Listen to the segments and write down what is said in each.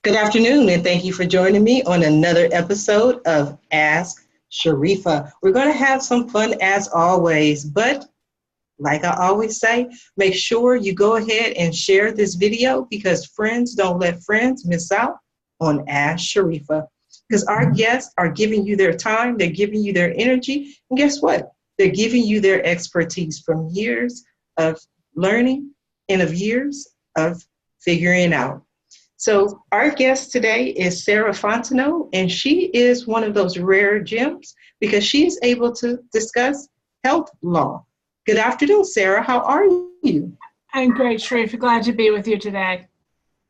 Good afternoon, and thank you for joining me on another episode of Ask Sharifah. We're going to have some fun as always, but like I always say, make sure you go ahead and share this video because friends don't let friends miss out on Ask Sharifah. Because our guests are giving you their time, they're giving you their energy, and guess what? They're giving you their expertise from years of learning and of years of figuring out. So our guest today is Sarah Fontenot, and she is one of those rare gems because she is able to discuss health law. Good afternoon, Sarah. How are you? I'm great, Sharifah. Glad to be with you today.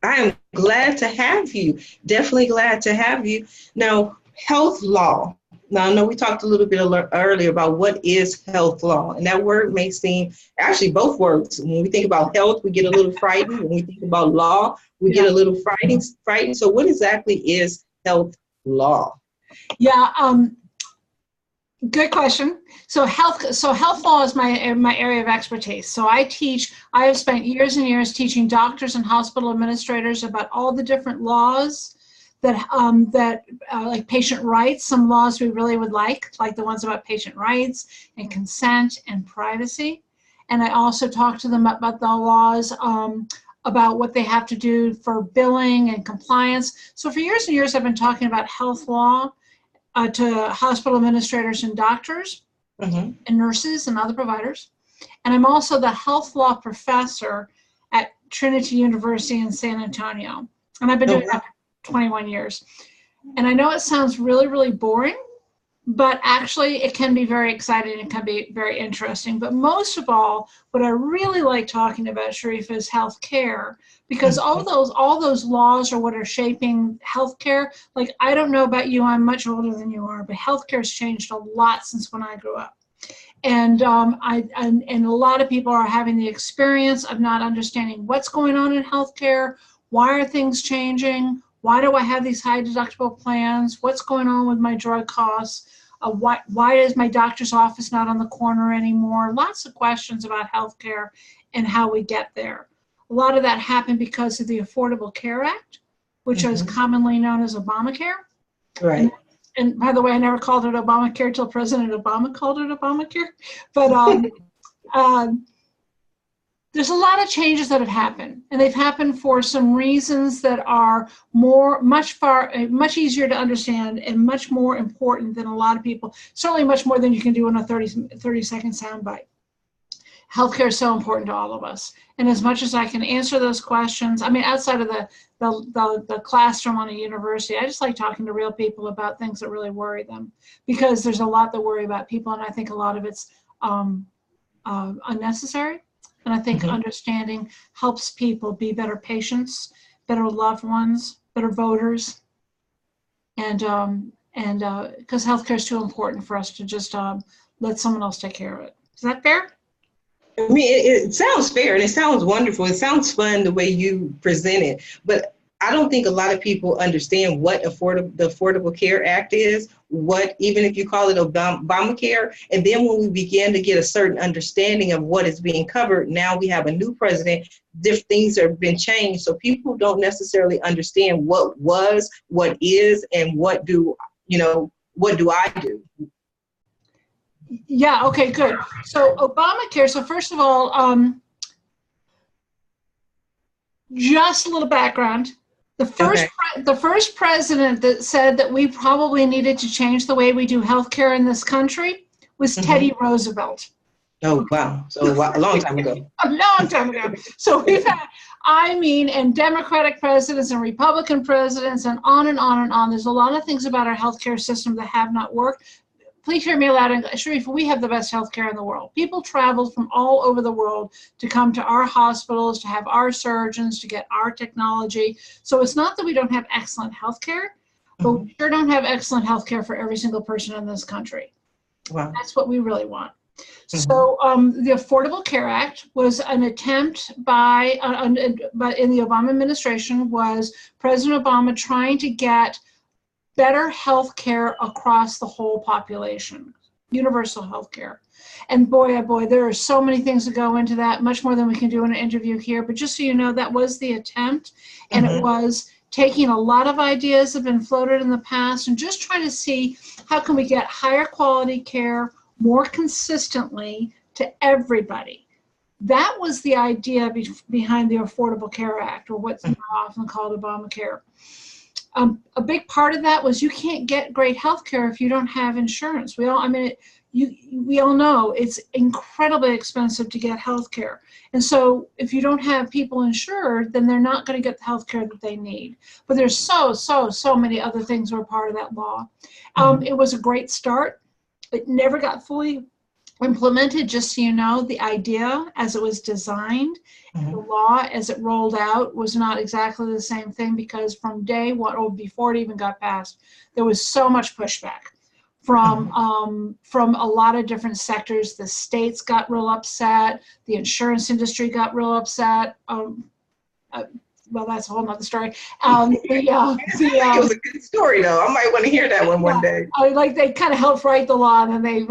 I am glad to have you. Definitely glad to have you. Now, health law. Now, I know we talked a little bit earlier about what is health law, and that word may seem, actually both words, when we think about health, we get a little frightened. When we think about law, we get a little frightened. So what exactly is health law? Good question. So health law is my area of expertise. So I have spent years and years teaching doctors and hospital administrators about all the different laws that like patient rights, some laws we really would like the ones about patient rights and consent and privacy. And I also talk to them about the laws about what they have to do for billing and compliance. So for years and years, I've been talking about health law to hospital administrators and doctors and nurses and other providers. And I'm also the health law professor at Trinity University in San Antonio. And I've been doing that for 21 years. And I know it sounds really, really boring, but actually it can be very exciting. It can be very interesting. But most of all, what I really like talking about, Sharifah, is healthcare, because all those laws are what are shaping healthcare. Like, I don't know about you, I'm much older than you are, but healthcare has changed a lot since when I grew up. And and a lot of people are having the experience of not understanding what's going on in healthcare. Why are things changing? Why do I have these high deductible plans? What's going on with my drug costs? Why is my doctor's office not on the corner anymore? Lots of questions about healthcare and how we get there. A lot of that happened because of the Affordable Care Act, which is commonly known as Obamacare. Right. And by the way, I never called it Obamacare until President Obama called it Obamacare. But there's a lot of changes that have happened, and they've happened for some reasons that are much easier to understand and much more important than a lot of people, certainly much more than you can do in a 30-second soundbite. Healthcare is so important to all of us. And as much as I can answer those questions, I mean, outside of the classroom on a university, I just like talking to real people about things that really worry them, because there's a lot that worry about people, and I think a lot of it's unnecessary. And I think understanding helps people be better patients, better loved ones, better voters, and because healthcare is too important for us to just let someone else take care of it. Is that fair? I mean, it sounds fair and it sounds wonderful. It sounds fun the way you present it, but I don't think a lot of people understand what the Affordable Care Act is, even if you call it Obamacare. And then when we begin to get a certain understanding of what is being covered, now we have a new president, different things have been changed. So people don't necessarily understand what was, what is, and what do I do? Yeah, okay, good. So Obamacare, so first of all, just a little background. The first president that said that we probably needed to change the way we do healthcare in this country was Teddy Roosevelt. Oh, wow. So a long time ago. A long time ago. So we've had, and Democratic presidents and Republican presidents and on and on and on. There's a lot of things about our healthcare system that have not worked. Please hear me loud and Sharifah, we have the best healthcare in the world. People travel from all over the world to come to our hospitals, to have our surgeons, to get our technology. So it's not that we don't have excellent healthcare, but we sure don't have excellent healthcare for every single person in this country. Wow. That's what we really want. So the Affordable Care Act was an attempt in the Obama administration, was President Obama trying to get better health care across the whole population. universal health care. And boy, oh boy, there are so many things that go into that, much more than we can do in an interview here. But just so you know, that was the attempt. And it was taking a lot of ideas that have been floated in the past and just trying to see how can we get higher quality care more consistently to everybody. That was the idea behind the Affordable Care Act, or what's now often called Obamacare. A big part of that was you can't get great health care if you don't have insurance. We all know it's incredibly expensive to get health care. And so if you don't have people insured, then they're not going to get the health care that they need. But there's so many other things that were part of that law. It was a great start. It never got fully implemented, just so you know. The idea as it was designed, the law as it rolled out was not exactly the same thing, because from day one, or before it even got passed, there was so much pushback from a lot of different sectors. The states got real upset. The insurance industry got real upset. Well, that's a whole nother story. It was a good story, though. I might want to hear that one day. Like they kind of helped write the law, and then they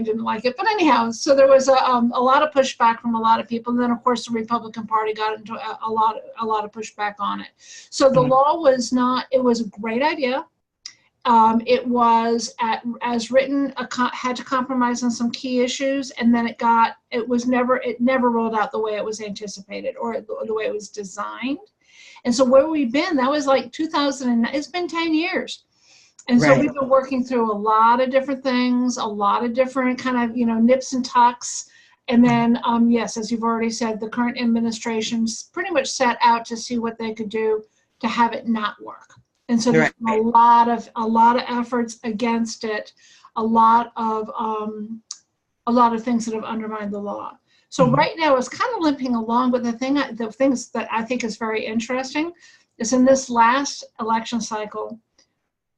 didn't like it. But anyhow, so there was a lot of pushback from a lot of people, and then of course the Republican Party got into a lot of pushback on it. So the law was not. It was a great idea. It was as written, had to compromise on some key issues, and then it never rolled out the way it was anticipated or the way it was designed. And so where we've been, that was like 2009. It's been 10 years. And so we've been working through a lot of different things, a lot of different kind of, nips and tucks. And then, yes, as you've already said, the current administration's pretty much set out to see what they could do to have it not work. And so there's a lot of efforts against it, a lot of things that have undermined the law. So right now it's kind of limping along, but the things that I think is very interesting is in this last election cycle,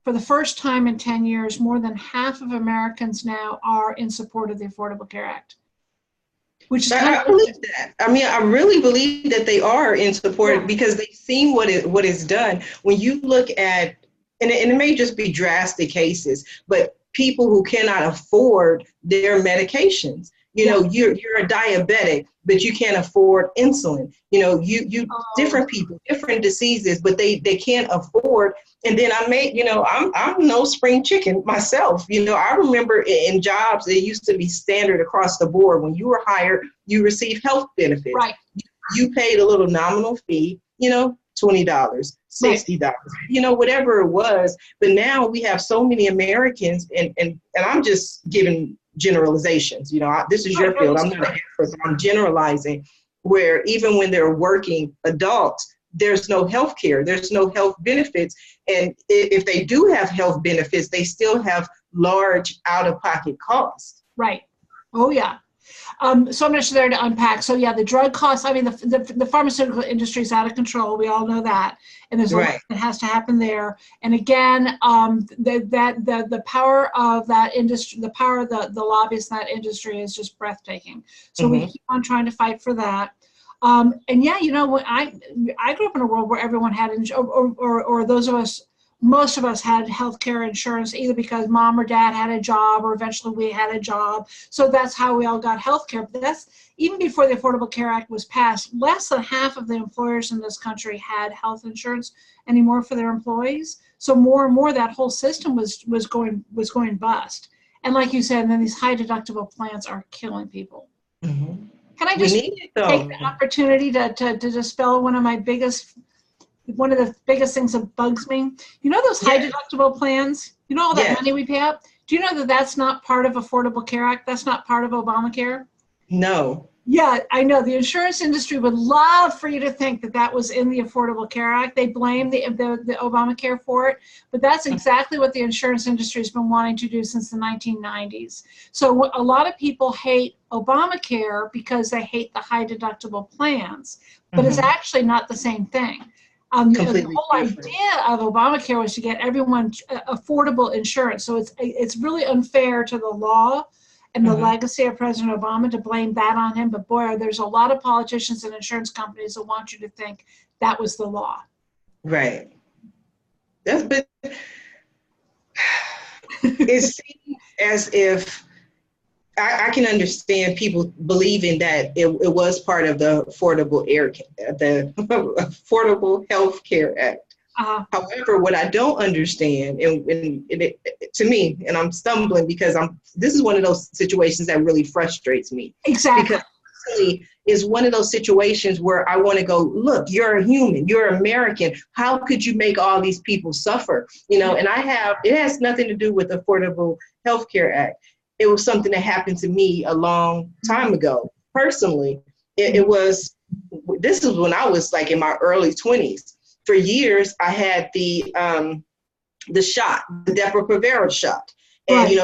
for the first time in 10 years, more than half of Americans now are in support of the Affordable Care Act. Which is I believe that. I mean, I really believe that they are in support because they've seen what is done. When you look at, and it may just be drastic cases, but people who cannot afford their medications. You're a diabetic, but you can't afford insulin. Different people, different diseases, but they can't afford. And then I'm no spring chicken myself. I remember in jobs, it used to be standard across the board. When you were hired, you received health benefits. Right. You paid a little nominal fee, $20, $60, whatever it was. But now we have so many Americans, and I'm just giving generalizations. This is your field. I'm not an expert. I'm generalizing, where even when they're working adults, there's no health care, there's no health benefits. And if they do have health benefits, they still have large out-of-pocket costs. Right. Oh, yeah. So much there to unpack. So yeah, the drug costs, the pharmaceutical industry is out of control. We all know that. And there's a lot that has to happen there. And again, the power of that industry, the power of the lobbyists in that industry is just breathtaking. So we keep on trying to fight for that. And yeah, when I grew up in a world where everyone had, or those of us, most of us had healthcare insurance, either because mom or dad had a job, or eventually we had a job. So that's how we all got healthcare. But that's even before the Affordable Care Act was passed. Less than half of the employers in this country had health insurance anymore for their employees. So more and more, that whole system was going bust. And like you said, then these high deductible plans are killing people. Can I just take the opportunity to dispel one of the biggest things that bugs me? Those high deductible plans, all that money we pay out? Do you know that that's not part of Affordable Care Act? That's not part of Obamacare? No. Yeah, I know. The insurance industry would love for you to think that that was in the Affordable Care Act. They blame the Obamacare for it, but that's exactly what the insurance industry has been wanting to do since the 1990s. So a lot of people hate Obamacare because they hate the high deductible plans, but it's actually not the same thing. The whole idea of Obamacare was to get everyone affordable insurance. So it's really unfair to the law and the legacy of President Obama to blame that on him. But boy, there's a lot of politicians and insurance companies that want you to think that was the law. Right. It seems as if I can understand people believing that it was part of the the Affordable Health Care Act. However, what I don't understand, to me, and I'm stumbling because this is one of those situations that really frustrates me. Exactly. Because is one of those situations where I want to go, look, you're a human, you're American. How could you make all these people suffer? And it has nothing to do with the Affordable Health Care Act. It was something that happened to me a long time ago. Personally, this is when I was like in my early 20s. For years, I had the shot, the Depo-Provera shot. And,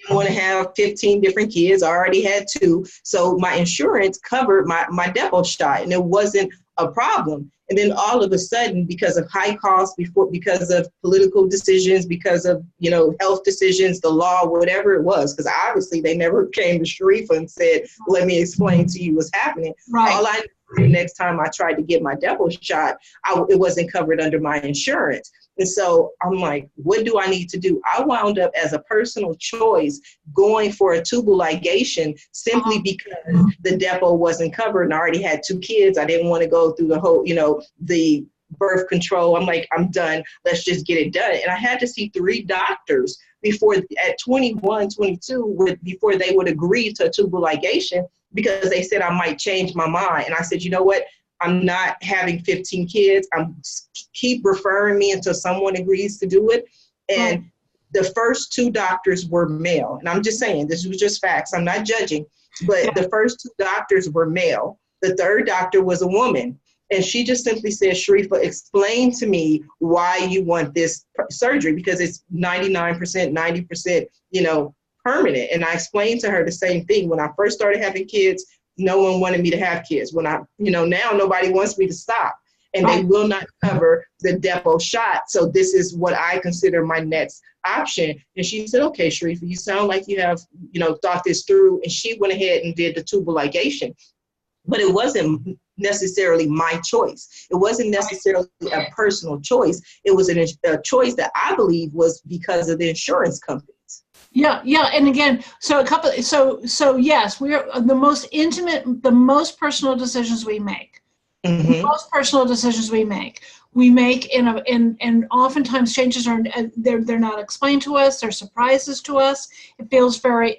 I want to have 15 different kids. I already had 2. So my insurance covered my Depo shot, and it wasn't a problem. And then all of a sudden, because of high costs, because of political decisions, because of, health decisions, the law, whatever it was, because obviously they never came to Sharifah and said, let me explain to you what's happening. Right. All I knew the next time I tried to get my Depo shot, it wasn't covered under my insurance. And so I'm like, what do I need to do? I wound up as a personal choice going for a tubal ligation simply because the Depo wasn't covered and I already had 2 kids. I didn't want to go through the whole, the birth control. I'm like, I'm done. Let's just get it done. And I had to see 3 doctors at 21, 22, before they would agree to a tubal ligation because they said I might change my mind. And I said, you know what? I'm not having 15 kids. Keep referring me until someone agrees to do it. And the first 2 doctors were male. And I'm just saying, this was just facts. I'm not judging, but the first 2 doctors were male. The 3rd doctor was a woman. And she just simply said, Sharifah, explain to me why you want this surgery, because it's 99%, 90%, permanent. And I explained to her the same thing. When I first started having kids, no one wanted me to have kids. When now nobody wants me to stop, and they will not cover the Depo shot. So this is what I consider my next option. And she said, okay, Sharifah, you sound like you have, thought this through. And she went ahead and did the tubal ligation, but it wasn't necessarily my choice. It wasn't necessarily a personal choice. It was a choice that I believe was because of the insurance company. Yeah. And again, so yes, we are the most intimate, the most personal decisions we make. Mm-hmm. The most personal decisions we make and oftentimes changes are they're not explained to us. They're surprises to us. It feels very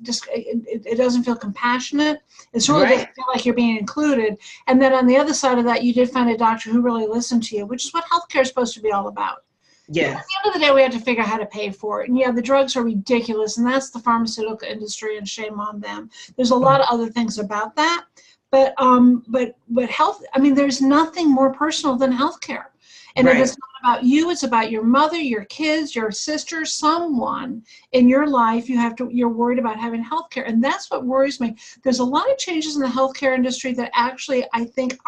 it doesn't feel compassionate. It really doesn't feel like you're being included. And then on the other side of that, you did find a doctor who really listened to you, which is what healthcare is supposed to be all about. Yeah. At the end of the day, we have to figure out how to pay for it. And the drugs are ridiculous, and that's the pharmaceutical industry, and shame on them. There's a lot of other things about that, but health. I mean, there's nothing more personal than healthcare, and it is not about you. It's about your mother, your kids, your sister, someone in your life. You're worried about having healthcare, and that's what worries me. There's a lot of changes in the healthcare industry that actually I think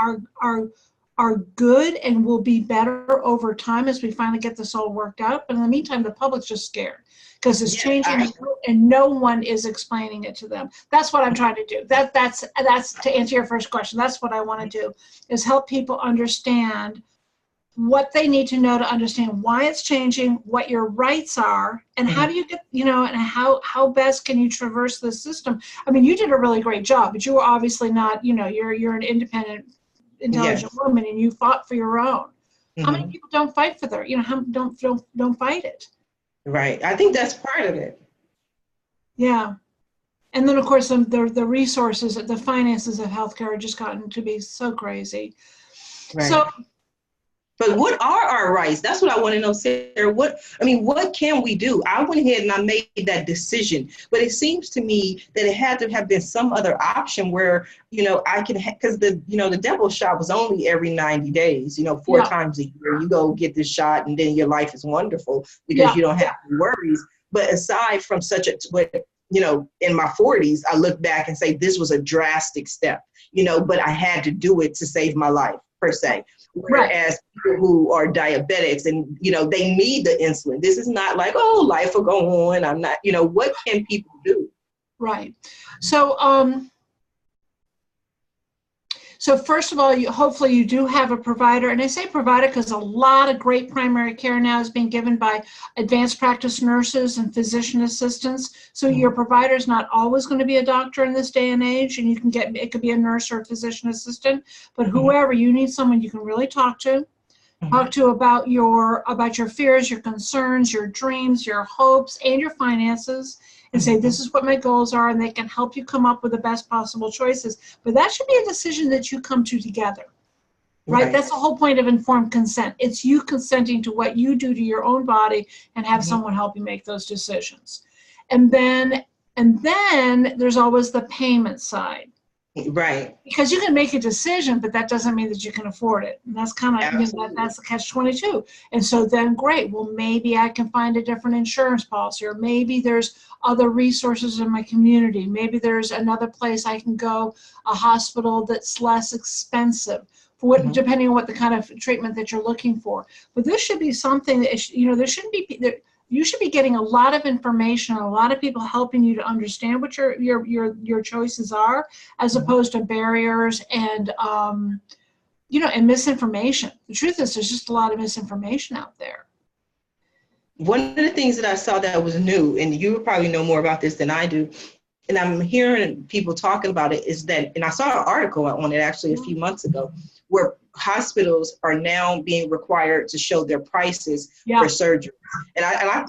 are good and will be better over time as we finally get this all worked out. But in the meantime, the public's just scared because it's changing and no one is explaining it to them. That's what I'm trying to do. That's to answer your first question. That's what I want to do, is help people understand what they need to know to understand why it's changing, what your rights are, and how do you get, and how best can you traverse the system. I mean, you did a really great job, but you were obviously not, you're an independent, intelligent woman, and you fought for your own. How many people don't fight for their, don't fight it? Right. I think that's part of it. Yeah. And then of course the resources, the finances of healthcare have just gotten to be so crazy. Right. So, but what are our rights? That's what I want to know, Sarah. What can we do? I went ahead and I made that decision, but it seems to me that it had to have been some other option where, I can, because the Depo shot was only every 90 days, 4 times a year. You go get this shot and then your life is wonderful because you don't have any worries. But aside from in my 40s, I look back and say, this was a drastic step, but I had to do it to save my life, per se. Whereas people who are diabetics and, they need the insulin. This is not like, oh, life will go on. I'm not, what can people do? Right. So, So first of all, hopefully you do have a provider. And I say provider because a lot of great primary care now is being given by advanced practice nurses and physician assistants. So your provider is not always going to be a doctor in this day and age, and you can get, it could be a nurse or a physician assistant, but whoever, you need someone you can really talk to. Talk to about your fears, your concerns, your dreams, your hopes, and your finances, and say, this is what my goals are, and they can help you come up with the best possible choices. But that should be a decision that you come to together, right? That's the whole point of informed consent. It's you consenting to what you do to your own body and have someone help you make those decisions. And then there's always the payment side. Right. Because you can make a decision, but that doesn't mean that you can afford it. And that's kind of, that's the catch-22. And so then, great, well, maybe I can find a different insurance policy, or maybe there's other resources in my community. Maybe there's another place I can go, a hospital that's less expensive, for what, depending on what the kind of treatment that you're looking for. But this should be something that, there shouldn't be, you should be getting a lot of information, a lot of people helping you to understand what your choices are, as opposed to barriers and and misinformation. The truth is, there's just a lot of misinformation out there. One of the things that I saw that was new, and you probably know more about this than I do, and I'm hearing people talking about it, is that, and I saw an article on it actually a few months ago, where hospitals are now being required to show their prices for surgery,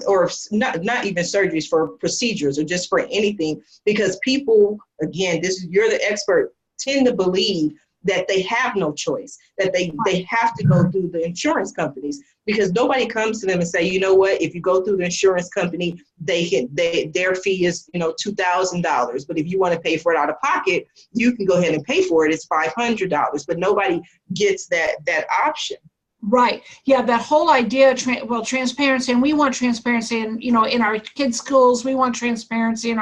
or not even surgeries, for procedures or just for anything, because people, again, you're the expert, tend to believe that they have no choice, that they have to go through the insurance companies, because nobody comes to them and say, you know what, if you go through the insurance company, their fee is $2,000, but if you want to pay for it out of pocket, you can go ahead and pay for it. It's $500, but nobody gets that option. Right. Yeah, that whole idea, transparency, and we want transparency in our kids' schools. We want transparency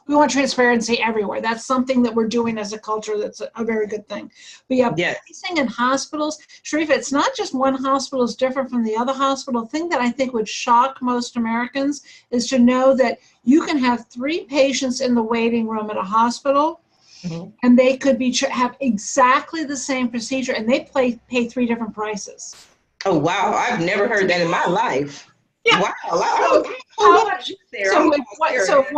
we want transparency everywhere. That's something that we're doing as a culture. That's a very good thing. But pricing in hospitals, Sharifah, it's not just one hospital is different from the other hospital. The thing that I think would shock most Americans is to know that you can have 3 patients in the waiting room at a hospital, and they could have exactly the same procedure, and they pay 3 different prices. Oh, wow. I've never heard that in my life. Yeah. Wow. So if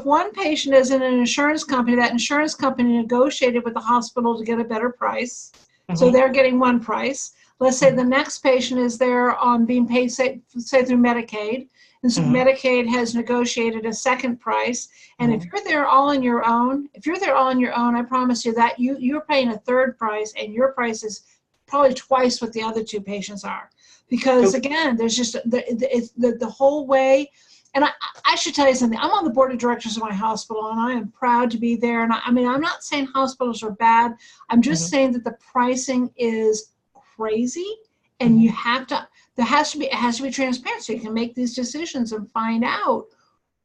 one patient is in an insurance company, that insurance company negotiated with the hospital to get a better price. So they're getting one price. Let's say the next patient is there on being paid, say through Medicaid. And so Medicaid has negotiated a second price. And if you're there all on your own, I promise you that you're paying a third price, and your price is probably twice what the other 2 patients are. Because again, there's just the whole way. And I should tell you something. I'm on the board of directors of my hospital, and I am proud to be there. And I'm not saying hospitals are bad. I'm just saying that the pricing is crazy, and it has to be transparent, so you can make these decisions and find out,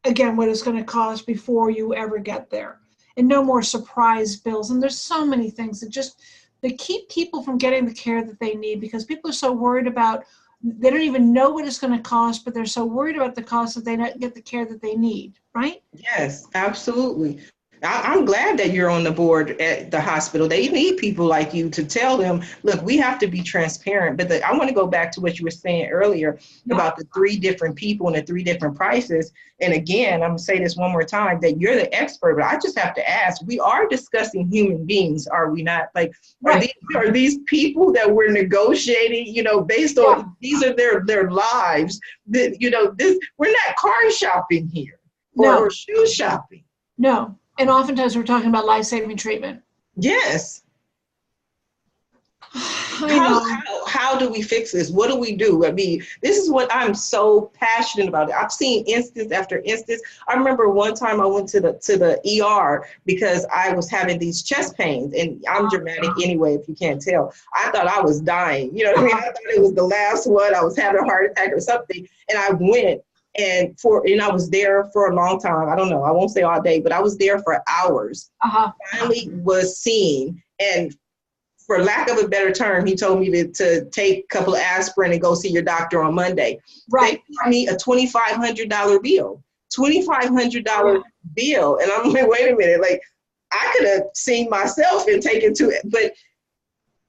again, what it's going to cost before you ever get there. And no more surprise bills. And there's so many things that keep people from getting the care that they need, because people are so worried about, they don't even know what it's going to cost, but they're so worried about the cost that they don't get the care that they need, right? Yes, absolutely. I'm glad that you're on the board at the hospital. They need people like you to tell them, look, we have to be transparent. But I want to go back to what you were saying earlier about the 3 different people and the 3 different prices. And again, I'm going to say this one more time, that you're the expert, but I just have to ask, we are discussing human beings, are we not? Like, are these people that we're negotiating, based on, these are their lives, that, we're not car shopping here or shoe shopping. No. And oftentimes we're talking about life-saving treatment. Yes. How do we fix this? What do we do? I mean, this is what I'm so passionate about. I've seen instance after instance. I remember one time I went to the ER because I was having these chest pains, and I'm dramatic anyway, if you can't tell. I thought I was dying. You know what I mean? I thought it was the last one. I was having a heart attack or something, and I went. And I was there for a long time. I don't know. I won't say all day, but I was there for hours. Finally was seen. And for lack of a better term, he told me to take a couple of aspirin and go see your doctor on Monday. Right. They gave me a $2,500 bill. $2,500 bill. And I'm like, wait a minute. Like, I could have seen myself and taken to it, but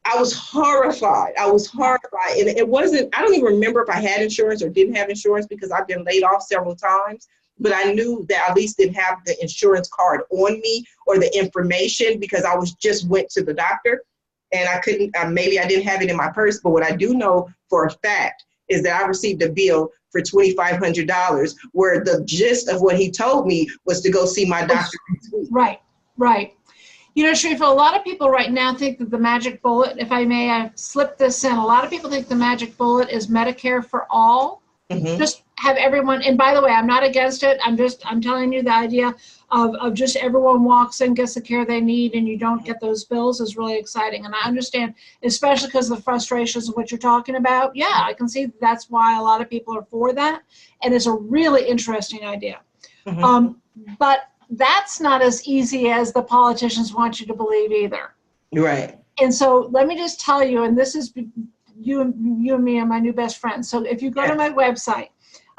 I was horrified. And it wasn't, I don't even remember if I had insurance or didn't have insurance because I've been laid off several times. But I knew that I at least didn't have the insurance card on me or the information because I just went to the doctor and I couldn't, maybe I didn't have it in my purse. But what I do know for a fact is that I received a bill for $2,500 where the gist of what he told me was to go see my doctor next week. Right, right. You know, Sharifah, a lot of people right now think that the magic bullet, if I may, I've slipped this in. A lot of people think the magic bullet is Medicare for all. Mm-hmm. Just have everyone, and by the way, I'm not against it. I'm telling you the idea of just everyone walks in, gets the care they need, and you don't get those bills is really exciting. And I understand, especially because of the frustrations of what you're talking about. Yeah, I can see that's why a lot of people are for that. And it's a really interesting idea. Mm-hmm. But that's not as easy as the politicians want you to believe either. Right. And so let me just tell you, and this is you and me and my new best friend. So if you go to my website,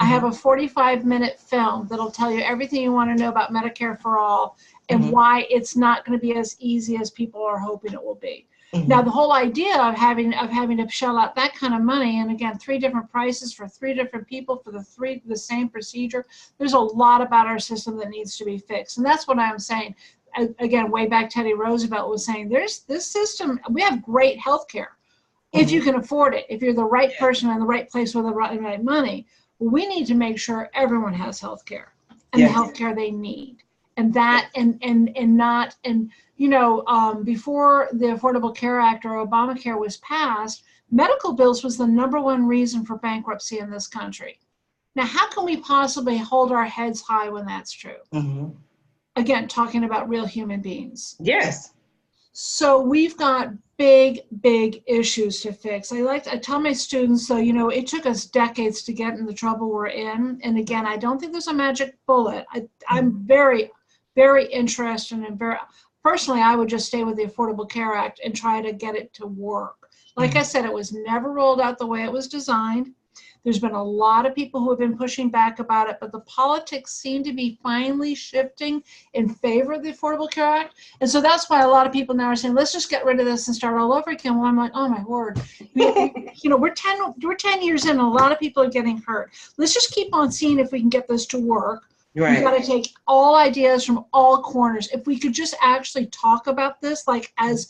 I have a 45-minute film that'll tell you everything you want to know about Medicare for all and why it's not going to be as easy as people are hoping it will be. Now, the whole idea of having to shell out that kind of money, and again, 3 different prices for 3 different people for the same procedure, there's a lot about our system that needs to be fixed. And that's what I'm saying. Again, way back Teddy Roosevelt was saying, there's this system, we have great health care. If you can afford it, if you're the right person in the right place with the right money, we need to make sure everyone has health care and the health care they need. And that, before the Affordable Care Act or Obamacare was passed, medical bills was the #1 reason for bankruptcy in this country. Now, how can we possibly hold our heads high when that's true? Mm-hmm. Again, talking about real human beings. Yes. So we've got big issues to fix. I tell my students, it took us decades to get in the trouble we're in. And again, I don't think there's a magic bullet. I'm very, very interested in personally, I would just stay with the Affordable Care Act and try to get it to work. Like I said, it was never rolled out the way it was designed. There's been a lot of people who have been pushing back about it, but the politics seem to be finally shifting in favor of the Affordable Care Act. And so that's why a lot of people now are saying, let's just get rid of this and start all over again. Well, I'm like, oh my word. We're 10 years in, and a lot of people are getting hurt. Let's just keep on seeing if we can get this to work. Right. We've got to take all ideas from all corners. If we could just actually talk about this, like as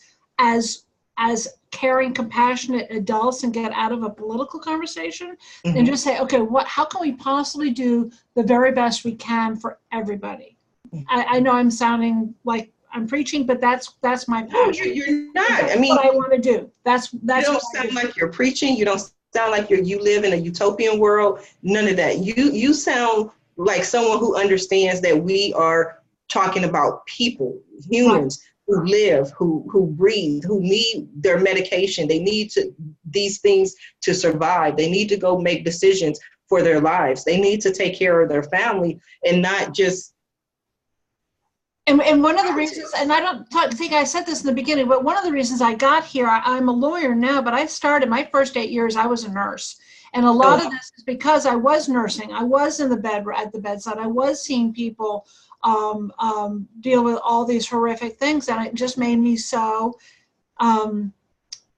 caring, compassionate adults, and get out of a political conversation and just say, okay, how can we possibly do the very best we can for everybody? I know I'm sounding like I'm preaching, but that's my passion. No, you're not. That's what I want to do. That's you don't sound like you're preaching. You don't sound like you live in a utopian world. None of that. You sound like someone who understands that we are talking about people, humans. Right. Who live, who breathe, who need their medication. They need these things to survive. They need to go make decisions for their lives. They need to take care of their family and not just. And one of the reasons, and I don't think I said this in the beginning, but one of the reasons I got here, I'm a lawyer now, but I started my first 8 years, I was a nurse. And a lot of this is because I was nursing. I was in the bed at the bedside. I was seeing people deal with all these horrific things, and it just made me so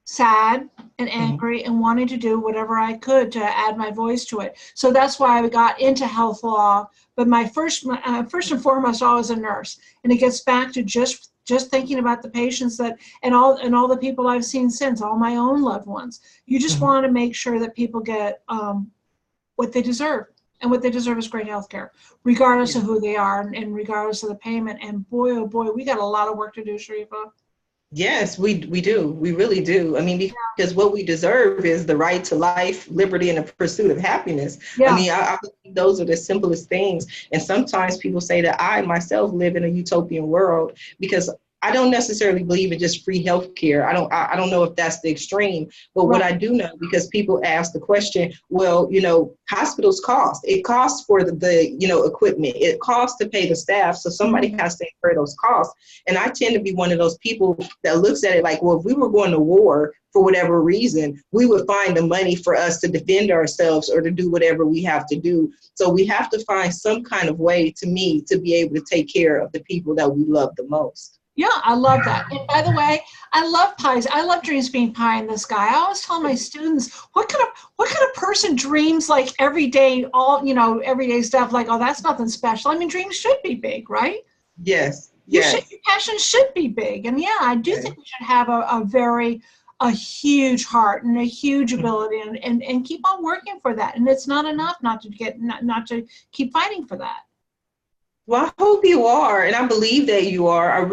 sad and angry and wanting to do whatever I could to add my voice to it. So that's why I got into health law. But my first and foremost, I was a nurse, and it gets back to just thinking about the patients and all the people I've seen since, all my own loved ones. You just want to make sure that people get what they deserve. And what they deserve is great health care, regardless of who they are and regardless of the payment. And boy, oh boy, we got a lot of work to do, Sharifah. Yes, we do. We really do. I mean, because what we deserve is the right to life, liberty, and the pursuit of happiness. Yeah. I mean, I believe those are the simplest things. And sometimes people say that I myself live in a utopian world because I don't necessarily believe in just free health care. I don't know if that's the extreme, but what I do know, because people ask the question, well, hospitals cost. It costs for the equipment. It costs to pay the staff. So somebody has to incur those costs. And I tend to be one of those people that looks at it like, well, if we were going to war for whatever reason, we would find the money for us to defend ourselves or to do whatever we have to do. So we have to find some kind of way, to me, to be able to take care of the people that we love the most. Yeah, I love that. And by the way, I love pies. I love dreams being pie in the sky. I always tell my students, what kind of person dreams like every day, everyday stuff like, oh, that's nothing special. I mean, dreams should be big, right? Yes, Your yes. passion should be big. And yeah, I do think we should have a huge heart and a huge ability and keep on working for that. And it's not enough not to keep fighting for that. Well, I hope you are, and I believe that you are.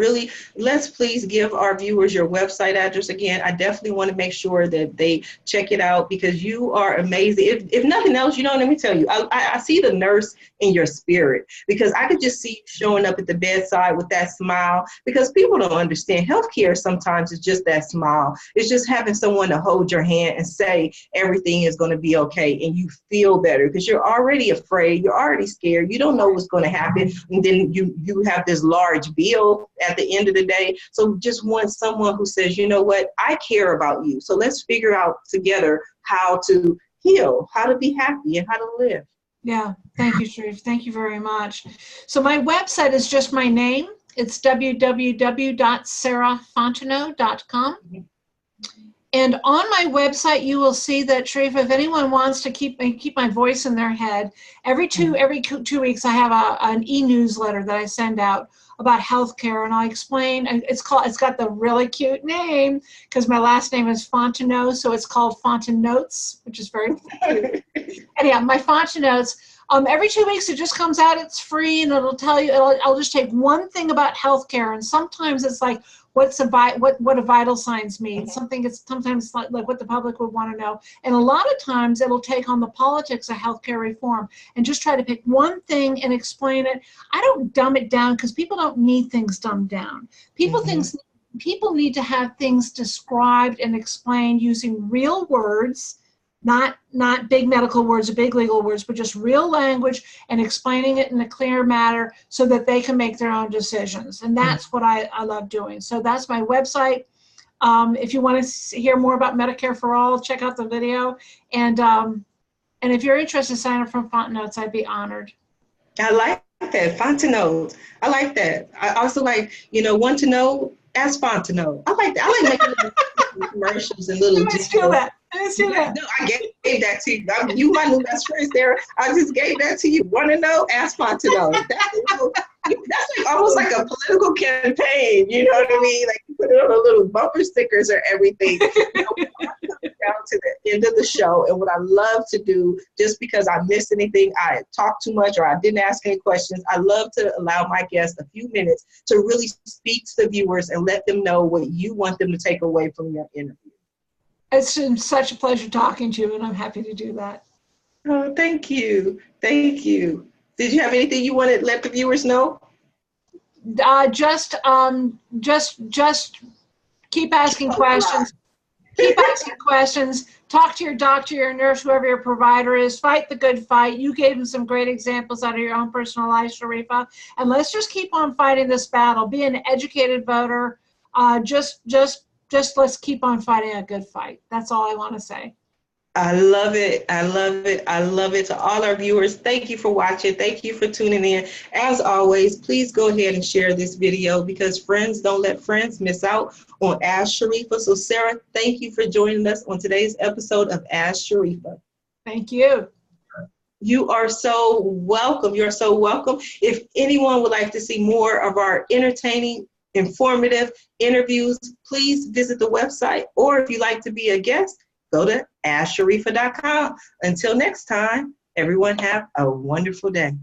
Let's please give our viewers your website address again. I definitely want to make sure that they check it out because you are amazing. If nothing else, let me tell you, I see the nurse in your spirit because I could just see you showing up at the bedside with that smile because people don't understand. Healthcare sometimes is just that smile. It's just having someone to hold your hand and say everything is going to be okay and you feel better because you're already afraid. You're already scared. You don't know what's going to happen. And then you have this large bill at the end of the day. So just want someone who says, you know what, I care about you. So let's figure out together how to heal, how to be happy, and how to live. Yeah, thank you, Sharif. Thank you very much. So my website is just my name. It's www.sarahfontenot.com. And on my website, you will see that, Sharifah, if anyone wants to keep my voice in their head, every two weeks I have an e-newsletter that I send out about healthcare, and I'll explain. It's got the really cute name because my last name is Fontenot, so it's called Fontenotes, which is very cute. Anyhow, my Fontenotes. Every 2 weeks it just comes out. It's free, and it'll tell you. I'll just take one thing about healthcare, and sometimes it's like what a vital signs mean. Sometimes like what the public would want to know, and a lot of times it'll take on the politics of healthcare reform and just try to pick one thing and explain it. I don't dumb it down because people don't need things dumbed down. People need to have things described and explained using real words. Not big medical words or big legal words, but just real language and explaining it in a clear manner so that they can make their own decisions. And that's what I love doing. So that's my website. If you want to hear more about Medicare for All, check out the video. And if you're interested, sign up for Fontenotes. I'd be honored. I like that, Fontenotes. I like that. I also like, want to know, ask Fontenot. I like that. I like making commercials and little. Let's do that. No, I gave that to you. You my new best friend, Sarah. I just gave that to you. Want to know? Ask Fontenot. That's like almost like a political campaign. You know what I mean? Like you put it on a little bumper stickers or everything. Down to the end of the show, and what I love to do, just because I missed anything, I talked too much, or I didn't ask any questions, I love to allow my guests a few minutes to really speak to the viewers and let them know what you want them to take away from your interview. It's been such a pleasure talking to you, and I'm happy to do that. Oh, thank you. Thank you. Did you have anything you want to let the viewers know? Just keep asking questions. Keep asking questions. Talk to your doctor, your nurse, whoever your provider is. Fight the good fight. You gave them some great examples out of your own personal life, Sharifah. And let's just keep on fighting this battle. Be an educated voter. Just let's keep on fighting a good fight. That's all I want to say. I love it. I love it. I love it. To all our viewers, thank you for watching. Thank you for tuning in. As always, please go ahead and share this video because friends don't let friends miss out on Ask Sharifah. So Sarah, thank you for joining us on today's episode of Ask Sharifah. Thank you. You are so welcome. You're so welcome. If anyone would like to see more of our entertaining, informative interviews, please visit the website. Or if you'd like to be a guest, go to AskSharifah.com. Until next time, everyone have a wonderful day.